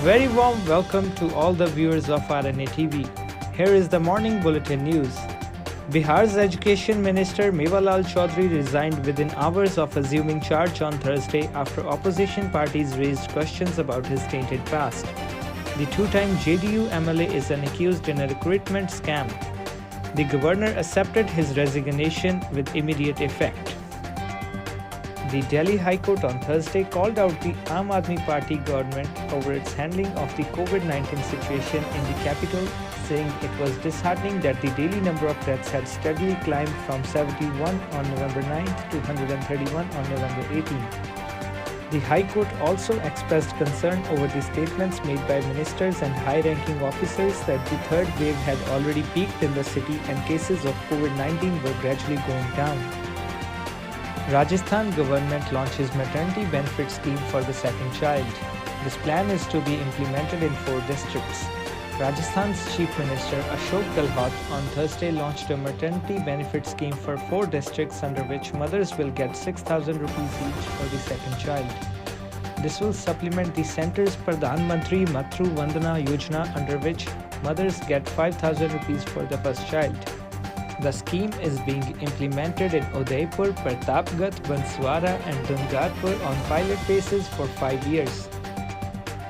very warm welcome to all the viewers of RNA TV. Here is the morning bulletin news. Bihar's Education Minister Mewalal Chaudhary resigned within hours of assuming charge on Thursday after opposition parties raised questions about his tainted past. The two-time JDU MLA is accused in a recruitment scam. The governor accepted his resignation with immediate effect. The Delhi High Court on Thursday called out the Aam Aadmi Party government over its handling of the COVID-19 situation in the capital, saying it was disheartening that the daily number of deaths had steadily climbed from 71 on November 9th to 131 on November 18th. The High Court also expressed concern over the statements made by ministers and high-ranking officers that the third wave had already peaked in the city and cases of COVID-19 were gradually going down. Rajasthan government launches maternity benefit scheme for the second child. This plan is to be implemented in 4 districts. Rajasthan's Chief Minister Ashok Gehlot on Thursday launched a maternity benefit scheme for 4 districts under which mothers will get 6,000 rupees each for the second child. This will supplement the centre's Pradhan Mantri Matru Vandana Yojana, under which mothers get 5,000 rupees for the first child. The scheme is being implemented in Udaipur, Pratapgarh, Banswara and Dungarpur on pilot basis for 5 years.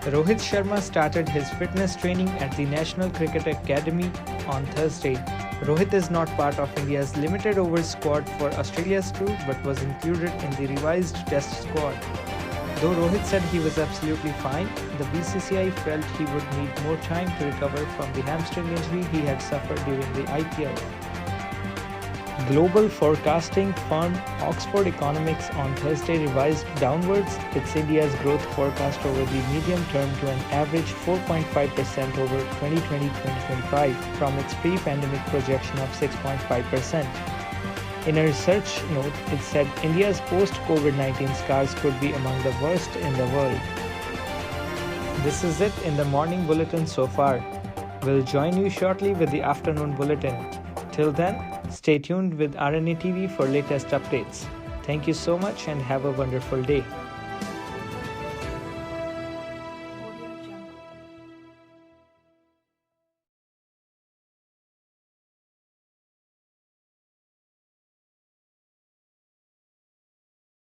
Rohit Sharma started his fitness training at the National Cricket Academy on Thursday. Rohit is not part of India's limited overs squad for Australia's tour but was included in the revised test squad. Though Rohit said he was absolutely fine, the BCCI felt he would need more time to recover from the hamstring injury he had suffered during the IPL. Global forecasting firm Oxford Economics on Thursday revised downwards its India's growth forecast over the medium term to an average 4.5% over 2020-2025 from its pre-pandemic projection of 6.5%. In a research note, it said India's post-COVID-19 scars could be among the worst in the world. This is it in the morning bulletin so far. We'll join you shortly with the afternoon bulletin. Till then, stay tuned with RNA TV for latest updates. Thank you so much and have a wonderful day.